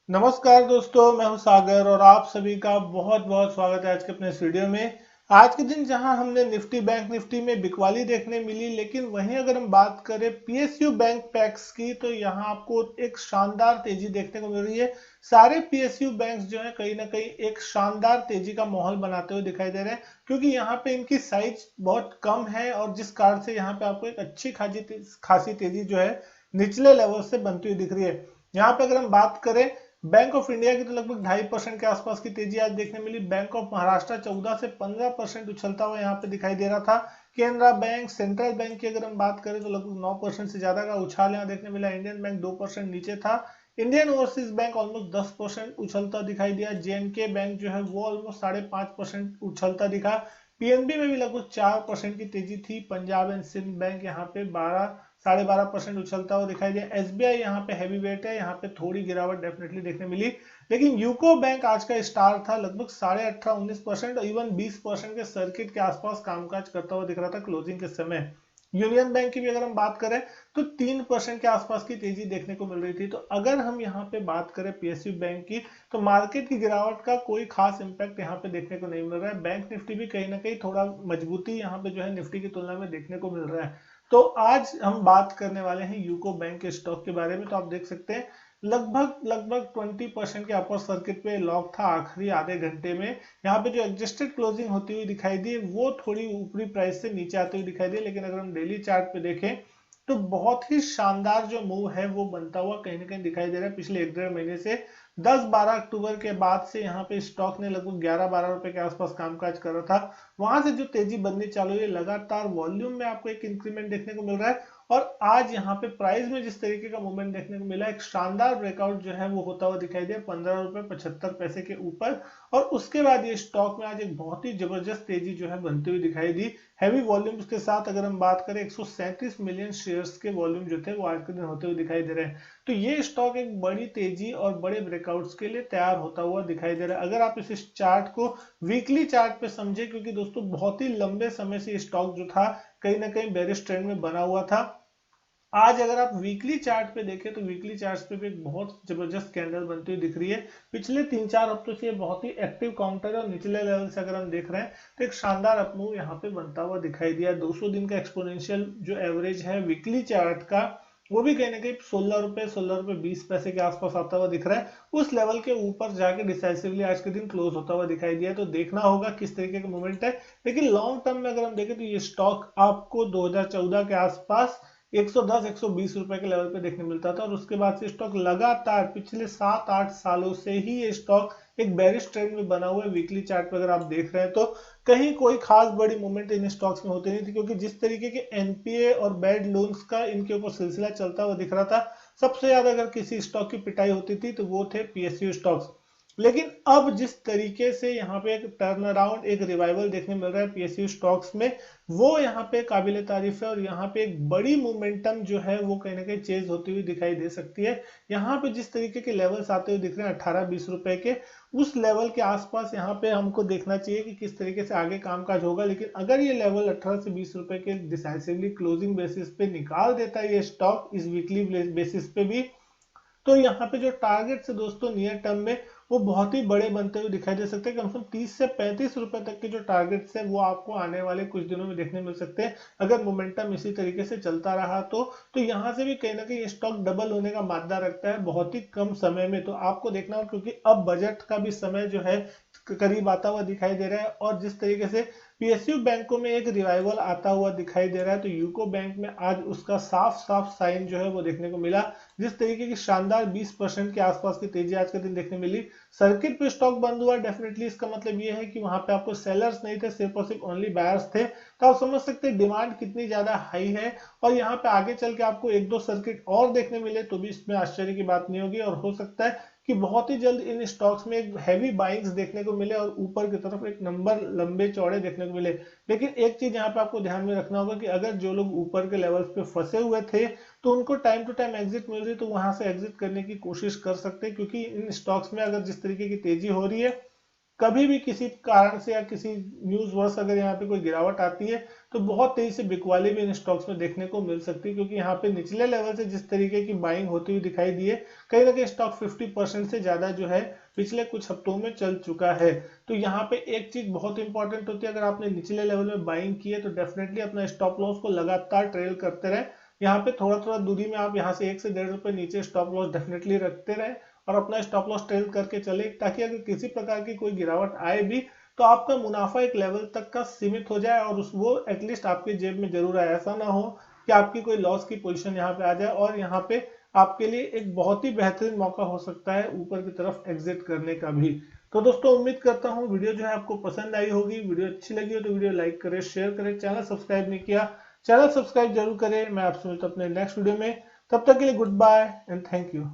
नमस्कार दोस्तों, मैं हूं सागर और आप सभी का बहुत बहुत स्वागत है आज के अपने इस वीडियो में। आज के दिन जहां हमने निफ्टी बैंक निफ्टी में बिकवाली देखने मिली, लेकिन वहीं अगर हम बात करें पीएसयू बैंक पैक्स की तो यहां आपको एक शानदार तेजी देखने को मिल रही है। सारे पीएसयू बैंक्स जो है कहीं ना कहीं एक शानदार तेजी का माहौल बनाते हुए दिखाई दे रहे हैं, क्योंकि यहाँ पे इनकी साइज बहुत कम है और जिस कारण से यहाँ पे आपको एक अच्छी खासी तेजी जो है निचले लेवल से बनती हुई दिख रही है। यहाँ पे अगर हम बात करें बैंक ऑफ इंडिया की तो लगभग 2.5% के आसपास की तेजी आज देखने मिली। बैंक ऑफ महाराष्ट्र 14 से 15% उछलता हुआ यहाँ पे दिखाई दे रहा था। केनरा बैंक, सेंट्रल बैंक की अगर हम बात करें तो लगभग 9% से ज्यादा का उछाल यहाँ देखने मिला। इंडियन बैंक 2% नीचे था। इंडियन ओवरसीज बैंक ऑलमोस्ट 10% उछलता दिखाई दिया। जेएनके बैंक जो है वो ऑलमोस्ट 5.5% उछलता दिखा। पीएनबी में भी लगभग 4% की तेजी थी। पंजाब एंड सिंध बैंक यहाँ पे 12.5% उछलता हुआ दिखाई दिया। एसबीआई यहाँ पे हैवी वेट है, यहाँ पे थोड़ी गिरावट डेफिनेटली देखने मिली। लेकिन यूको बैंक आज का स्टार था, लगभग 18.5-19% और इवन 20% के सर्किट के आसपास कामकाज करता हुआ दिख रहा था क्लोजिंग के समय। यूनियन बैंक की भी अगर हम बात करें तो 3% के आसपास की तेजी देखने को मिल रही थी। तो अगर हम यहाँ पे बात करें पीएसयू बैंक की तो मार्केट की गिरावट का कोई खास इंपैक्ट यहाँ पे देखने को नहीं मिल रहा है। बैंक निफ्टी भी कहीं ना कहीं थोड़ा मजबूती यहाँ पे जो है निफ्टी की तुलना में देखने को मिल रहा है। तो आज हम बात करने वाले हैं यूको बैंक के स्टॉक के बारे में। तो आप देख सकते हैं लगभग लगभग 20% के अपर सर्किट पे लॉक था आखिरी आधे घंटे में। यहाँ पे जो एडजस्टेड क्लोजिंग होती हुई दिखाई दी वो थोड़ी ऊपरी प्राइस से नीचे आती हुई दिखाई दी। लेकिन अगर हम डेली चार्ट पे देखें तो बहुत ही शानदार जो मूव है वो बनता हुआ कहीं ना कहीं दिखाई दे रहा है पिछले 1-1.5 महीने से। 10-12 अक्टूबर के बाद से यहाँ पे स्टॉक ने लगभग 11-12 रुपए के आसपास कामकाज कर रहा था। वहां से जो तेजी बननी चालू हुई, लगातार वॉल्यूम में आपको एक इंक्रीमेंट देखने को मिल रहा है। और आज यहाँ पे प्राइस में जिस तरीके का मूवमेंट देखने को मिला, एक शानदार ब्रेकआउट जो है वो होता हुआ दिखाई दिया 15.75 रुपए के ऊपर। और उसके बाद ये स्टॉक में आज एक बहुत ही जबरदस्त तेजी जो है बनती हुई दिखाई दी। हैवी वॉल्यूम्स के साथ अगर हम बात करें 137 मिलियन शेयर्स के वॉल्यूम जो थे वो आज के दिन होते हुए दिखाई दे रहे हैं। तो ये स्टॉक एक बड़ी तेजी और बड़े ब्रेकआउट्स के लिए तैयार होता हुआ दिखाई दे रहा है। अगर आप इस चार्ट को वीकली चार्ट पे समझे, क्योंकि दोस्तों बहुत ही लंबे समय से स्टॉक जो था कहीं ना कहीं बेरिश ट्रेंड में बना हुआ था। आज अगर आप वीकली चार्ट पे देखें तो वीकली चार्ट पे भी एक बहुत जबरदस्त कैंडल बनती हुई दिख रही है। पिछले 3-4 हफ्तों से ये बहुत ही एक्टिव काउंटर है और निचले लेवल से अगर हम देख रहे हैं तो एक शानदार अपमूव यहाँ पे बनता हुआ दिखाई दिया। 200 दिन का एक्सपोनेंशियल जो एवरेज है वीकली चार्ट का वो भी कहीं ना कहीं 16 रुपए के आसपास आता हुआ दिख रहा है। उस लेवल के ऊपर जाके डिसाइसिवली आज के दिन क्लोज होता हुआ दिखाई दिया। तो देखना होगा किस तरीके का मूवमेंट है। लेकिन लॉन्ग टर्म में अगर हम देखें तो ये स्टॉक आपको 2014 के आसपास 110-120 रुपए के लेवल पे देखने मिलता था और उसके बाद से स्टॉक लगातार पिछले 7-8 सालों से ही ये स्टॉक एक बेरिश ट्रेंड में बना हुआ है। वीकली चार्ट पे अगर आप देख रहे हैं तो कहीं कोई खास बड़ी मूवमेंट इन स्टॉक्स में होती नहीं थी, क्योंकि जिस तरीके के एनपीए और बैड लोन्स का इनके ऊपर सिलसिला चलता हुआ दिख रहा था, सबसे ज्यादा अगर किसी स्टॉक की पिटाई होती थी तो वो थे पीएसयू स्टॉक्स। लेकिन अब जिस तरीके से यहाँ पे एक टर्न अराउंड, एक रिवाइवल देखने मिल रहा है पीएसयू स्टॉक्स में, वो यहाँ पे काबिले तारीफ है और यहाँ पे एक बड़ी मोमेंटम जो है वो कहीं ना कहीं चेंज होती हुई दिखाई दे सकती है। यहाँ पे जिस तरीके के लेवल्स आते हुए दिख रहे हैं 18-20 रुपए के, उस लेवल के आसपास यहाँ पे हमको देखना चाहिए कि किस तरीके से आगे कामकाज होगा। लेकिन अगर ये लेवल 18 से 20 रुपए के डिसाइसिवली क्लोजिंग बेसिस पे निकाल देता है ये स्टॉक इस वीकली बेसिस पे भी, तो यहाँ पे जो टारगेट है दोस्तों नियर टर्म में वो बहुत ही बड़े बनते हुए दिखाई दे सकते हैं। कम से कम 30 से 35 रुपए तक के जो टारगेट्स है वो आपको आने वाले कुछ दिनों में देखने मिल सकते हैं अगर मोमेंटम इसी तरीके से चलता रहा तो यहाँ से भी कहीं ना कहीं स्टॉक डबल होने का मादा रखता है बहुत ही कम समय में। तो आपको देखना होगा, क्योंकि अब बजट का भी समय जो है करीब आता हुआ दिखाई दे रहा है और जिस तरीके से पीएसयू बैंकों में एक रिवाइवल आता हुआ दिखाई दे रहा है, तो यूको बैंक में आज उसका साफ साफ साइन जो है वो देखने को मिला। जिस तरीके की शानदार 20% के आसपास की तेजी आज के दिन देखने मिली, सर्किट पे स्टॉक बंद हुआ, डेफिनेटली इसका मतलब ये है कि वहां पे आपको सेलर्स नहीं थे, सिर्फ और सिर्फ ओनली बायर्स थे। तो आप समझ सकते हैं डिमांड कितनी ज्यादा हाई है। और यहाँ पे आगे चल के आपको 1-2 सर्किट और देखने मिले तो भी इसमें आश्चर्य की बात नहीं होगी और हो सकता है कि बहुत ही जल्द इन स्टॉक्स में एक हैवी बाइंग्स देखने को मिले और ऊपर की तरफ एक नंबर लंबे चौड़े देखने को मिले। लेकिन एक चीज यहाँ पे आपको ध्यान में रखना होगा कि अगर जो लोग ऊपर के लेवल्स पे फंसे हुए थे तो उनको टाइम टू टाइम एग्जिट मिल रही है, तो वहां से एग्जिट करने की कोशिश कर सकते हैं, क्योंकि इन स्टॉक्स में अगर जिस तरीके की तेजी हो रही है कभी भी किसी कारण से या किसी न्यूज वर्ष अगर यहाँ पे कोई गिरावट आती है तो बहुत तेजी से बिकवाली भी इन स्टॉक्स में देखने को मिल सकती है, क्योंकि यहाँ पे निचले लेवल से जिस तरीके की बाइंग होती हुई दिखाई दी है, कहीं ना कहीं स्टॉक 50% से ज्यादा जो है पिछले कुछ हफ्तों में चल चुका है। तो यहाँ पे एक चीज बहुत इंपॉर्टेंट होती है, अगर आपने निचले लेवल में बाइंग की है तो डेफिनेटली अपना स्टॉप लॉस को लगातार ट्रेल करते रहे। यहाँ पे थोड़ा थोड़ा दूरी में आप यहाँ से 1 से 1.5 रुपए नीचे स्टॉप लॉस डेफिनेटली रखते रहे और अपना स्टॉप लॉस ट्रेल करके चले, ताकि अगर किसी प्रकार की कोई गिरावट आए भी तो आपका मुनाफा एक लेवल तक का सीमित हो जाए और उस वो एटलीस्ट आपके जेब में जरूर आए। ऐसा ना हो कि आपकी कोई लॉस की पोजीशन यहाँ पे आ जाए और यहाँ पे आपके लिए एक बहुत ही बेहतरीन मौका हो सकता है ऊपर की तरफ एग्जिट करने का भी। तो दोस्तों उम्मीद करता हूँ वीडियो जो है आपको पसंद आई होगी। वीडियो अच्छी लगी हो तो वीडियो लाइक करें, शेयर करें, चैनल सब्सक्राइब नहीं किया चैनल सब्सक्राइब जरूर करें। मैं आपसे मिलता हूं अपने नेक्स्ट वीडियो में, तब तक के लिए goodbye and thank you.